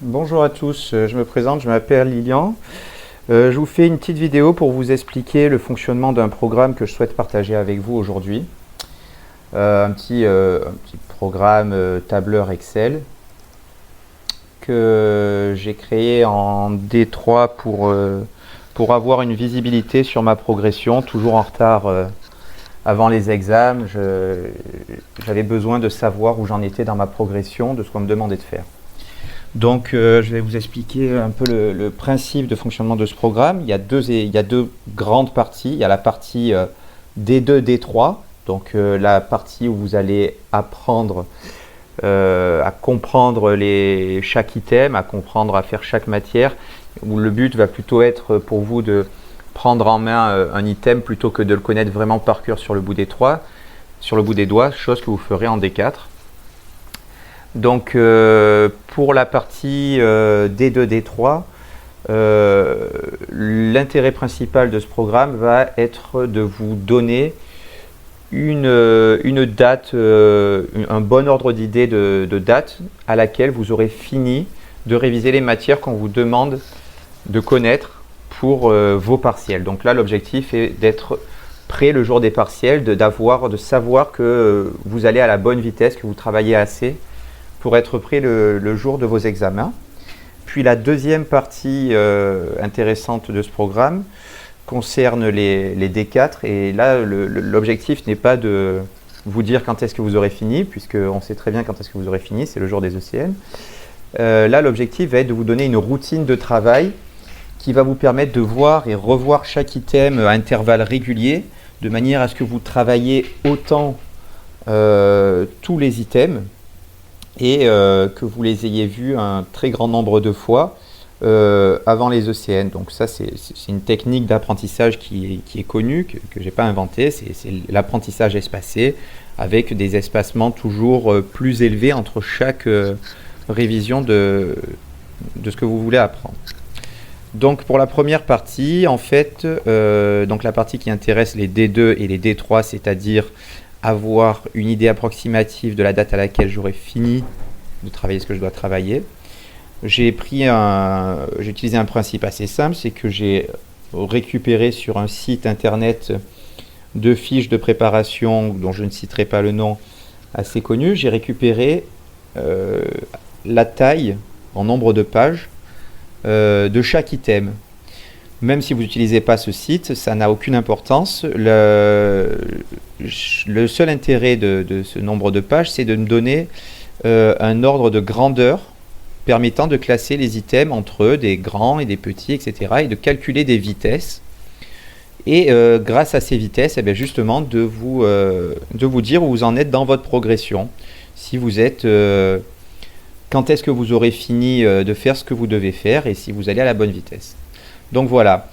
Bonjour à tous, je me présente, je m'appelle Lilian. Je vous fais une petite vidéo pour vous expliquer le fonctionnement d'un programme que je souhaite partager avec vous aujourd'hui. Un petit programme tableur Excel que j'ai créé en D3 pour avoir une visibilité sur ma progression, toujours en retard avant les examens. J'avais besoin de savoir où j'en étais dans ma progression, de ce qu'on me demandait de faire. Donc, je vais vous expliquer un peu le principe de fonctionnement de ce programme. Il y a deux grandes parties. Il y a la partie D2, D3, donc la partie où vous allez apprendre à comprendre chaque item, à comprendre à faire chaque matière, où le but va plutôt être pour vous de prendre en main un item plutôt que de le connaître vraiment par cœur sur le bout des doigts, chose que vous ferez en D4. Donc pour la partie D2, D3, l'intérêt principal de ce programme va être de vous donner une date, un bon ordre d'idée de date à laquelle vous aurez fini de réviser les matières qu'on vous demande de connaître pour vos partiels. Donc là, l'objectif est d'être prêt le jour des partiels, de savoir que vous allez à la bonne vitesse, que vous travaillez assez pour être prêt le jour de vos examens. Puis la deuxième partie intéressante de ce programme concerne les D4. Et là, l'objectif n'est pas de vous dire quand est-ce que vous aurez fini, puisqu'on sait très bien quand est-ce que vous aurez fini, c'est le jour des ECN. Là, l'objectif va être de vous donner une routine de travail qui va vous permettre de voir et revoir chaque item à intervalles réguliers, de manière à ce que vous travaillez autant tous les items, et que vous les ayez vus un très grand nombre de fois avant les ECN. Donc ça, c'est une technique d'apprentissage qui est connue, que je n'ai pas inventée. C'est l'apprentissage espacé, avec des espacements toujours plus élevés entre chaque révision de ce que vous voulez apprendre. Donc pour la première partie, en fait, donc la partie qui intéresse les D2 et les D3, c'est-à-dire avoir une idée approximative de la date à laquelle j'aurai fini de travailler ce que je dois travailler. J'ai utilisé un principe assez simple, c'est que j'ai récupéré sur un site internet deux fiches de préparation dont je ne citerai pas le nom, assez connues. J'ai récupéré la taille en nombre de pages de chaque item. Même si vous n'utilisez pas ce site, ça n'a aucune importance. Le seul intérêt de ce nombre de pages, c'est de me donner un ordre de grandeur permettant de classer les items entre eux, des grands et des petits, etc. et de calculer des vitesses. Et grâce à ces vitesses, justement, de vous dire où vous en êtes dans votre progression. Si vous êtes... quand est-ce que vous aurez fini de faire ce que vous devez faire et si vous allez à la bonne vitesse. Donc voilà,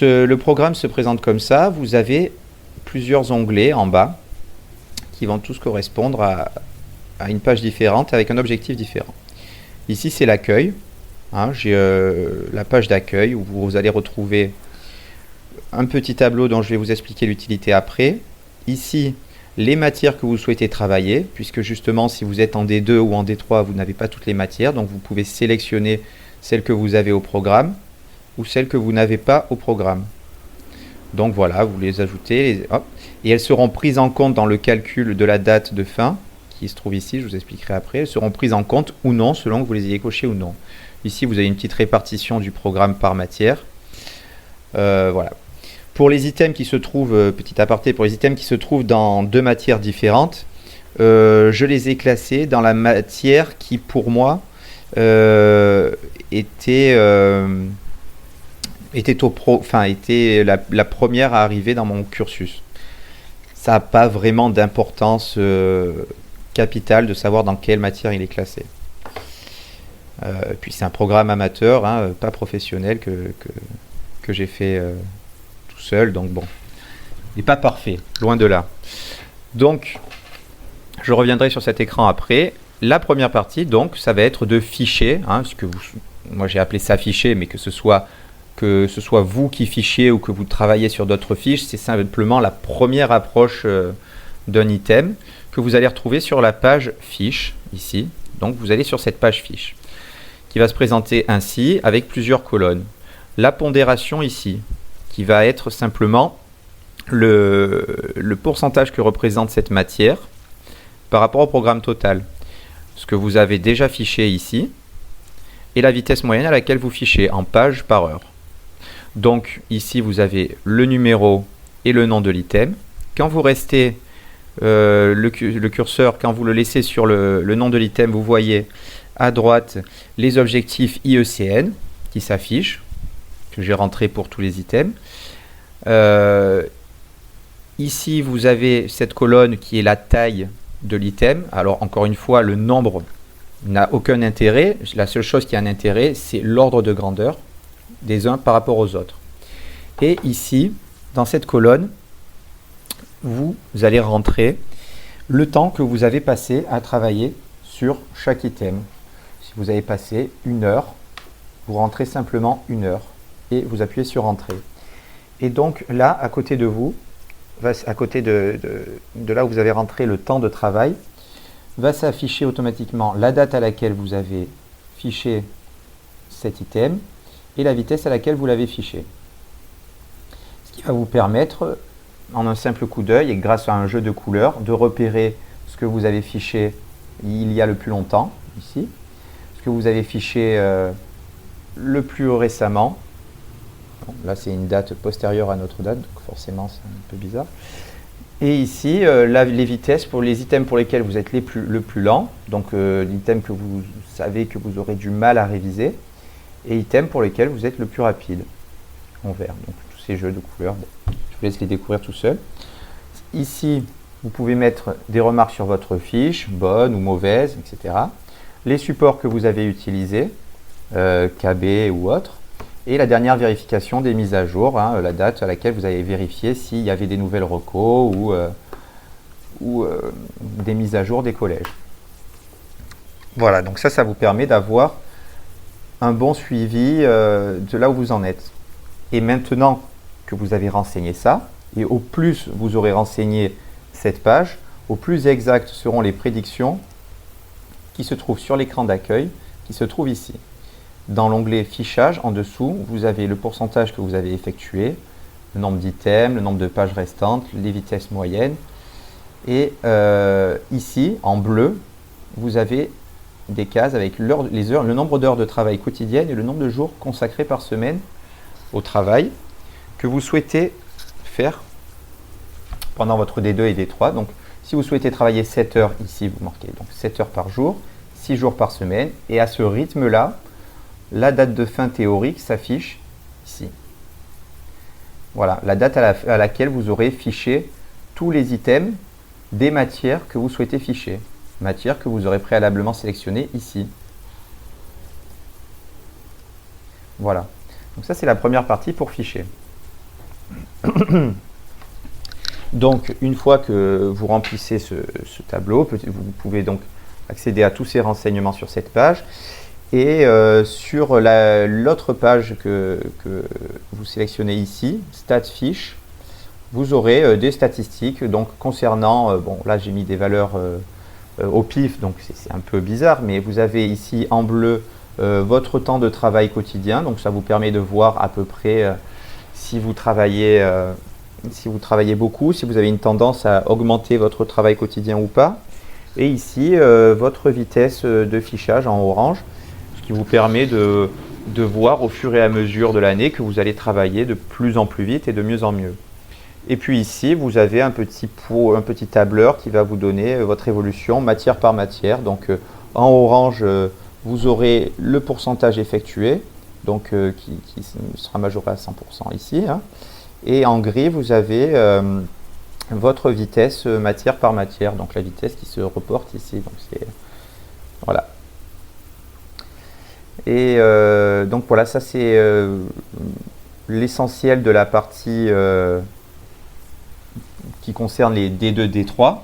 le programme se présente comme ça. Vous avez plusieurs onglets en bas qui vont tous correspondre à une page différente avec un objectif différent. Ici, c'est l'accueil. J'ai la page d'accueil où vous allez retrouver un petit tableau dont je vais vous expliquer l'utilité après. Ici, les matières que vous souhaitez travailler, puisque justement, si vous êtes en D2 ou en D3, vous n'avez pas toutes les matières. Donc, vous pouvez sélectionner celles que vous avez au programme ou celles que vous n'avez pas au programme. Donc voilà, vous les ajoutez, et elles seront prises en compte dans le calcul de la date de fin, qui se trouve ici, je vous expliquerai après. Elles seront prises en compte ou non, selon que vous les ayez cochées ou non. Ici, vous avez une petite répartition du programme par matière. Voilà. Pour les items qui se trouvent, petit aparté, pour les items qui se trouvent dans deux matières différentes, je les ai classés dans la matière qui, pour moi, était la première à arriver dans mon cursus. Ça n'a pas vraiment d'importance capitale de savoir dans quelle matière il est classé. Puis c'est un programme amateur, pas professionnel que j'ai fait tout seul, donc bon, il n'est pas parfait, loin de là. Donc, je reviendrai sur cet écran après. La première partie, donc, ça va être de ficher, moi j'ai appelé ça ficher, mais que ce soit vous qui fichiez ou que vous travaillez sur d'autres fiches, c'est simplement la première approche d'un item que vous allez retrouver sur la page fiche, ici. Donc vous allez sur cette page fiche, qui va se présenter ainsi avec plusieurs colonnes. La pondération ici, qui va être simplement le pourcentage que représente cette matière par rapport au programme total. Ce que vous avez déjà fiché ici, et la vitesse moyenne à laquelle vous fichez en pages par heure. Donc ici vous avez le numéro et le nom de l'item. Quand vous restez le curseur, quand vous le laissez sur le nom de l'item, vous voyez à droite les objectifs IECN qui s'affichent, que j'ai rentré pour tous les items. Ici vous avez cette colonne qui est la taille de l'item. Alors encore une fois, le nombre n'a aucun intérêt. La seule chose qui a un intérêt, c'est l'ordre de grandeur des uns par rapport aux autres. Et ici, dans cette colonne, vous allez rentrer le temps que vous avez passé à travailler sur chaque item. Si vous avez passé 1 heure, vous rentrez simplement 1 heure et vous appuyez sur Entrée. Et donc là, à côté de vous, à côté de là où vous avez rentré le temps de travail, va s'afficher automatiquement la date à laquelle vous avez fiché cet item et la vitesse à laquelle vous l'avez fiché. Ce qui va vous permettre, en un simple coup d'œil et grâce à un jeu de couleurs, de repérer ce que vous avez fiché il y a le plus longtemps, ici, ce que vous avez fiché le plus récemment. Bon, là, c'est une date postérieure à notre date, donc forcément, c'est un peu bizarre. Et ici, les vitesses pour les items pour lesquels vous êtes le plus lent, donc l'item que vous savez que vous aurez du mal à réviser, et items pour lesquels vous êtes le plus rapide, en vert. Donc tous ces jeux de couleurs, bon, je vous laisse les découvrir tout seul. Ici, vous pouvez mettre des remarques sur votre fiche, bonne ou mauvaise, etc. Les supports que vous avez utilisés, KB ou autres. Et la dernière vérification des mises à jour, hein, la date à laquelle vous avez vérifié s'il y avait des nouvelles recos ou des mises à jour des collèges. Voilà, donc ça vous permet d'avoir un bon suivi de là où vous en êtes. Et maintenant que vous avez renseigné ça, et au plus vous aurez renseigné cette page, au plus exactes seront les prédictions qui se trouvent sur l'écran d'accueil, qui se trouve ici. Dans l'onglet Fichage, en dessous, vous avez le pourcentage que vous avez effectué, le nombre d'items, le nombre de pages restantes, les vitesses moyennes. Et ici, en bleu, vous avez des cases avec le nombre d'heures de travail quotidiennes et le nombre de jours consacrés par semaine au travail que vous souhaitez faire pendant votre D2 et D3. Donc, si vous souhaitez travailler 7 heures, ici, vous marquez donc 7 heures par jour, 6 jours par semaine. Et à ce rythme-là, la date de fin théorique s'affiche ici. Voilà, la date à laquelle vous aurez fiché tous les items des matières que vous souhaitez ficher. Matières que vous aurez préalablement sélectionnées ici. Voilà. Donc ça, c'est la première partie pour ficher. Donc, une fois que vous remplissez ce tableau, vous pouvez donc accéder à tous ces renseignements sur cette page. Et sur l'autre page que vous sélectionnez ici, Stats Fiche, vous aurez des statistiques donc concernant, bon là j'ai mis des valeurs au pif, donc c'est un peu bizarre, mais vous avez ici en bleu votre temps de travail quotidien, donc ça vous permet de voir à peu près si vous travaillez beaucoup, si vous avez une tendance à augmenter votre travail quotidien ou pas. Et ici, votre vitesse de fichage en orange, ce qui vous permet de voir au fur et à mesure de l'année que vous allez travailler de plus en plus vite et de mieux en mieux. Et puis ici, vous avez un petit tableur qui va vous donner votre évolution matière par matière. Donc en orange, vous aurez le pourcentage effectué, donc qui sera majoré à 100% ici. Hein. Et en gris, vous avez votre vitesse matière par matière, donc la vitesse qui se reporte ici. Donc c'est voilà. Et donc voilà, ça c'est l'essentiel de la partie qui concerne les D2, D3.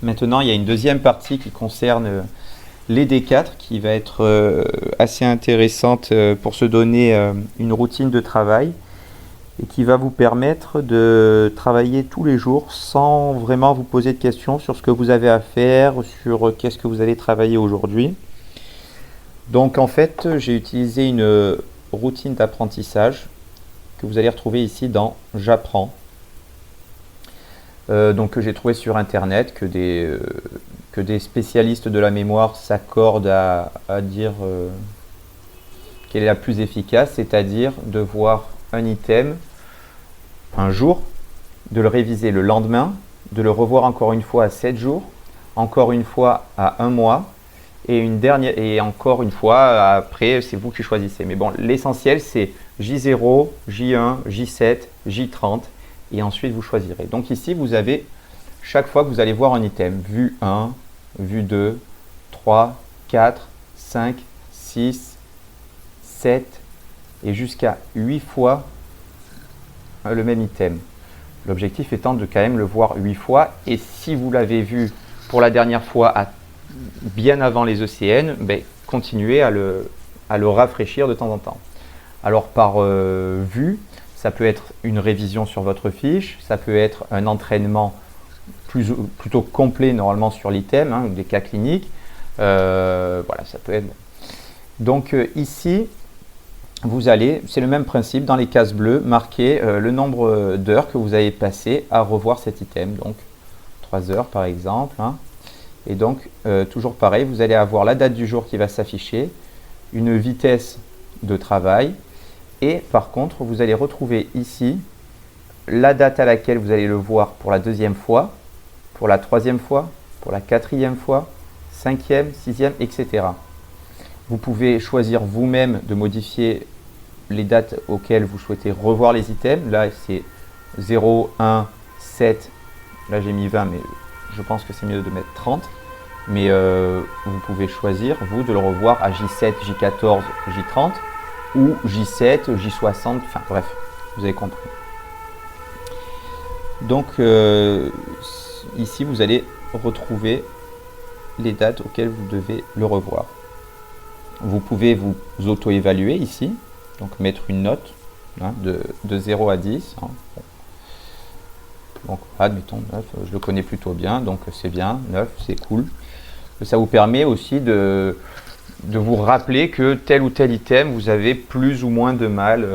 Maintenant, il y a une deuxième partie qui concerne les D4 qui va être assez intéressante pour se donner une routine de travail et qui va vous permettre de travailler tous les jours sans vraiment vous poser de questions sur ce que vous avez à faire, sur qu'est-ce que vous allez travailler aujourd'hui. Donc en fait, j'ai utilisé une routine d'apprentissage que vous allez retrouver ici dans J'apprends. Donc que j'ai trouvé sur internet, que des spécialistes de la mémoire s'accordent à dire quelle est la plus efficace, c'est-à-dire de voir un item un jour, de le réviser le lendemain, de le revoir encore une fois à 7 jours, encore une fois à 1 mois, et encore une fois après, c'est vous qui choisissez. Mais bon, l'essentiel c'est J0, J1, J7, J30, et ensuite vous choisirez. Donc ici, vous avez, chaque fois que vous allez voir un item, vue 1, vue 2, 3, 4, 5, 6, 7, et jusqu'à 8 fois le même item. L'objectif étant de quand même le voir 8 fois, et si vous l'avez vu pour la dernière fois bien avant les ECN, ben, continuez à le rafraîchir de temps en temps. Alors par vue, ça peut être une révision sur votre fiche, ça peut être un entraînement plutôt complet normalement sur l'item, hein, des cas cliniques. Voilà, ça peut être bon. Donc ici, vous allez, c'est le même principe, dans les cases bleues, marquer le nombre d'heures que vous avez passé à revoir cet item. Donc 3 heures par exemple. Hein. Et donc, toujours pareil, vous allez avoir la date du jour qui va s'afficher, une vitesse de travail. Et par contre, vous allez retrouver ici la date à laquelle vous allez le voir pour la deuxième fois, pour la troisième fois, pour la quatrième fois, cinquième, sixième, etc. Vous pouvez choisir vous-même de modifier les dates auxquelles vous souhaitez revoir les items. Là, c'est 0, 1, 7. Là, j'ai mis 20, mais je pense que c'est mieux de mettre 30. Mais vous pouvez choisir, vous, de le revoir à J7, J14, J30 ou J7, J60. Enfin, bref, vous avez compris. Donc, ici, vous allez retrouver les dates auxquelles vous devez le revoir. Vous pouvez vous auto-évaluer ici, donc mettre une note hein, de 0 à 10. Hein. Donc, admettons 9, je le connais plutôt bien, donc c'est bien, 9, c'est cool. Ça vous permet aussi de vous rappeler que tel ou tel item, vous avez plus ou moins de mal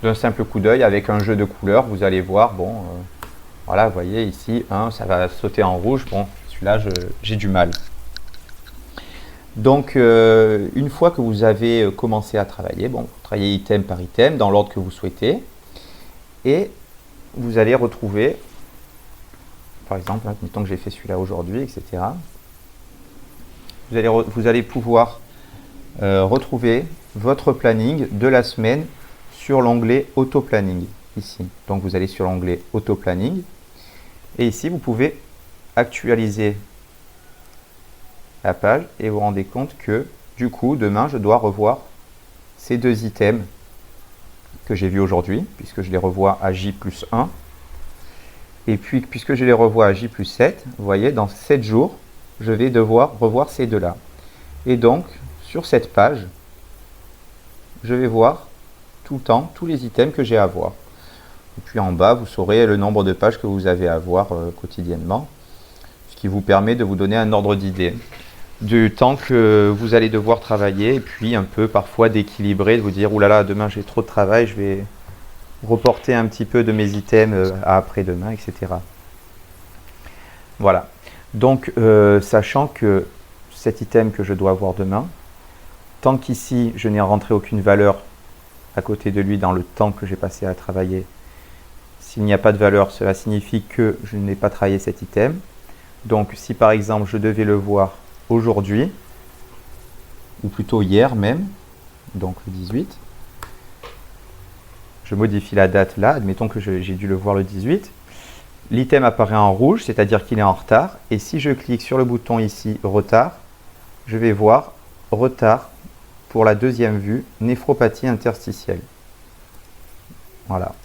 d'un simple coup d'œil avec un jeu de couleurs. Vous allez voir, bon, voilà, vous voyez ici, ça va sauter en rouge. Bon, celui-là, j'ai du mal. Donc, une fois que vous avez commencé à travailler, bon, vous travaillez item par item dans l'ordre que vous souhaitez, et vous allez retrouver, par exemple, admettons que j'ai fait celui-là aujourd'hui, etc. Vous allez pouvoir retrouver votre planning de la semaine sur l'onglet Auto-Planning, ici. Donc, vous allez sur l'onglet Auto-Planning, et ici, vous pouvez actualiser la page et vous vous rendez compte que, du coup, demain, je dois revoir ces deux items que j'ai vus aujourd'hui, puisque je les revois à J+1. Et puis, puisque je les revois à J+7, vous voyez, dans 7 jours, je vais devoir revoir ces deux-là. Et donc, sur cette page, je vais voir tout le temps tous les items que j'ai à voir. Et puis en bas, vous saurez le nombre de pages que vous avez à voir quotidiennement, ce qui vous permet de vous donner un ordre d'idée du temps que vous allez devoir travailler, et puis un peu parfois d'équilibrer, de vous dire « Oulala, demain j'ai trop de travail, je vais reporter un petit peu de mes items à après-demain, etc. » Voilà. Donc, sachant que cet item que je dois avoir demain, tant qu'ici, je n'ai rentré aucune valeur à côté de lui dans le temps que j'ai passé à travailler, s'il n'y a pas de valeur, cela signifie que je n'ai pas travaillé cet item. Donc, si par exemple, je devais le voir aujourd'hui, ou plutôt hier même, donc le 18, je modifie la date là, admettons que j'ai dû le voir le 18, l'item apparaît en rouge, c'est-à-dire qu'il est en retard, et si je clique sur le bouton ici, retard, je vais voir retard pour la deuxième vue, néphropathie interstitielle. Voilà.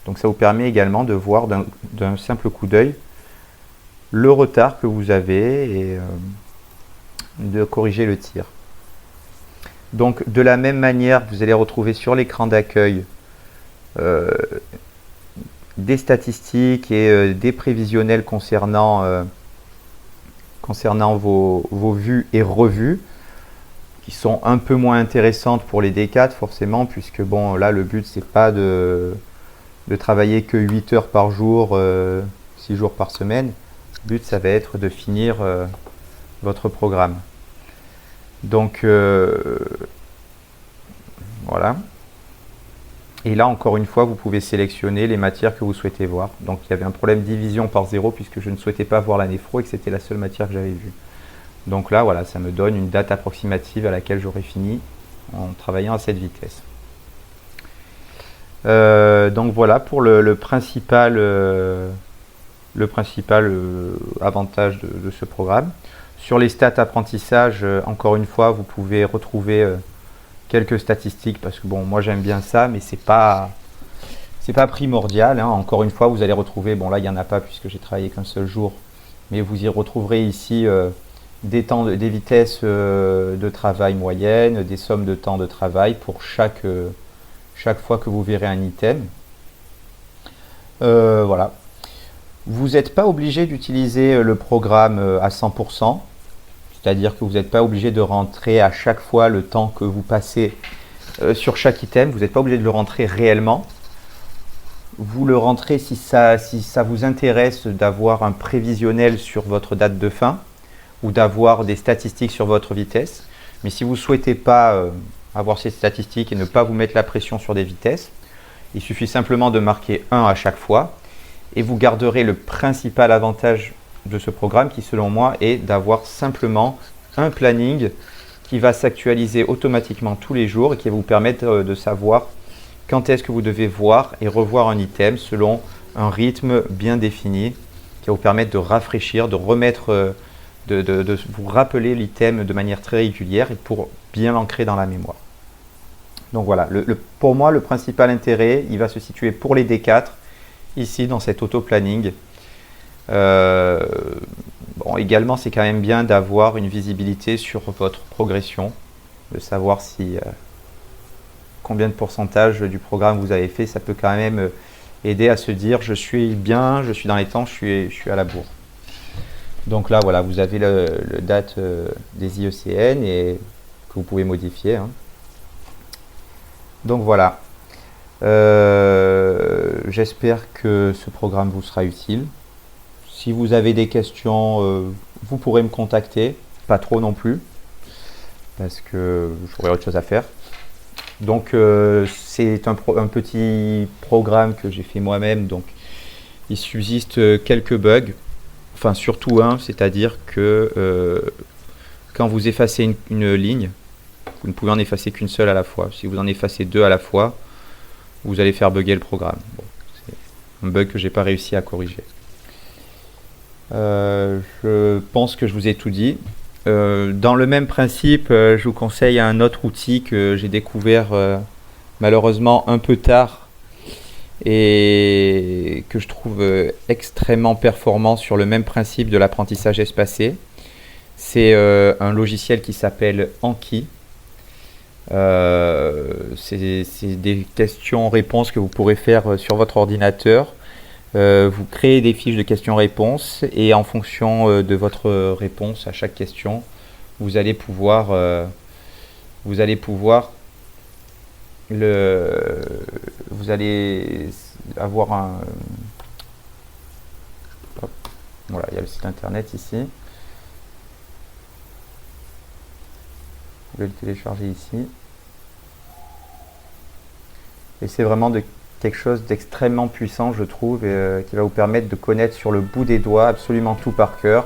Donc ça vous permet également de voir d'un simple coup d'œil le retard que vous avez et de corriger le tir. Donc de la même manière, vous allez retrouver sur l'écran d'accueil des statistiques et des prévisionnels concernant vos vues et revues qui sont un peu moins intéressantes pour les D4 forcément, puisque bon là le but c'est pas de travailler que 8 heures par jour, 6 jours par semaine. Le but ça va être de finir votre programme. Donc voilà. Et là encore une fois vous pouvez sélectionner les matières que vous souhaitez voir. Donc il y avait un problème de division par 0 puisque je ne souhaitais pas voir la néphro et que c'était la seule matière que j'avais vue. Donc là, voilà, ça me donne une date approximative à laquelle j'aurai fini en travaillant à cette vitesse. Donc voilà pour le principal avantage de ce programme. Sur les stats apprentissage, encore une fois, vous pouvez retrouver quelques statistiques parce que bon, moi j'aime bien ça, mais c'est pas primordial. Hein. Encore une fois, vous allez retrouver, bon là il n'y en a pas puisque j'ai travaillé qu'un seul jour, mais vous y retrouverez ici des vitesses de travail moyennes, des sommes de temps de travail pour chaque fois que vous verrez un item. Voilà. Vous n'êtes pas obligé d'utiliser le programme à 100%, c'est-à-dire que vous n'êtes pas obligé de rentrer à chaque fois le temps que vous passez sur chaque item, vous n'êtes pas obligé de le rentrer réellement. Vous le rentrez si ça vous intéresse d'avoir un prévisionnel sur votre date de fin, ou d'avoir des statistiques sur votre vitesse. Mais si vous ne souhaitez pas avoir ces statistiques et ne pas vous mettre la pression sur des vitesses, il suffit simplement de marquer 1 à chaque fois et vous garderez le principal avantage de ce programme qui, selon moi, est d'avoir simplement un planning qui va s'actualiser automatiquement tous les jours et qui va vous permettre de savoir quand est-ce que vous devez voir et revoir un item selon un rythme bien défini qui va vous permettre de rafraîchir, de remettre de vous rappeler l'item de manière très régulière et pour bien l'ancrer dans la mémoire. Donc voilà, pour moi le principal intérêt, il va se situer pour les D4, ici dans cet auto-planning. Bon, également c'est quand même bien d'avoir une visibilité sur votre progression, de savoir si combien de pourcentage du programme vous avez fait, ça peut quand même aider à se dire je suis bien, je suis dans les temps, je suis à la bourre. Donc là, voilà, vous avez le date des IECN et que vous pouvez modifier. Hein. Donc voilà. J'espère que ce programme vous sera utile. Si vous avez des questions, vous pourrez me contacter. Pas trop non plus, parce que j'aurai autre chose à faire. Donc c'est un petit programme que j'ai fait moi-même. Donc il subsiste quelques bugs. Enfin, surtout un, c'est-à-dire que quand vous effacez une ligne, vous ne pouvez en effacer qu'une seule à la fois. Si vous en effacez 2 à la fois, vous allez faire bugger le programme. Bon, c'est un bug que je n'ai pas réussi à corriger. Je pense que je vous ai tout dit. Dans le même principe, je vous conseille un autre outil que j'ai découvert malheureusement un peu tard et que je trouve extrêmement performant sur le même principe de l'apprentissage espacé. C'est un logiciel qui s'appelle Anki. C'est des questions-réponses que vous pourrez faire sur votre ordinateur. Vous créez des fiches de questions-réponses et en fonction de votre réponse à chaque question, vous allez pouvoir vous allez avoir un... Hop, voilà, il y a le site internet ici. Je vais le télécharger ici. Et c'est vraiment quelque chose d'extrêmement puissant, je trouve, qui va vous permettre de connaître sur le bout des doigts absolument tout par cœur.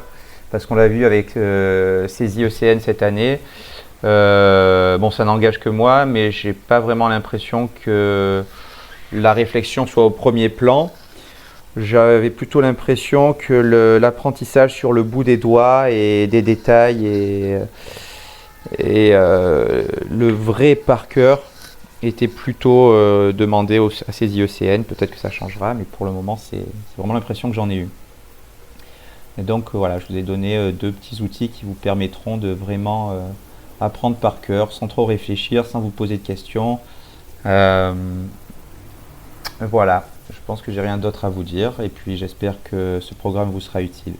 Parce qu'on l'a vu avec ces IECN cette année. Bon, ça n'engage que moi, mais j'ai pas vraiment l'impression que la réflexion soit au premier plan. J'avais plutôt l'impression que l'apprentissage sur le bout des doigts et des détails et le vrai par cœur était plutôt demandé à ces IECN. Peut-être que ça changera, mais pour le moment, c'est vraiment l'impression que j'en ai eu. Et donc voilà, je vous ai donné 2 petits outils qui vous permettront de vraiment apprendre par cœur, sans trop réfléchir, sans vous poser de questions. Voilà, je pense que j'ai rien d'autre à vous dire et puis j'espère que ce programme vous sera utile.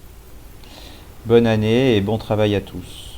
Bonne année et bon travail à tous.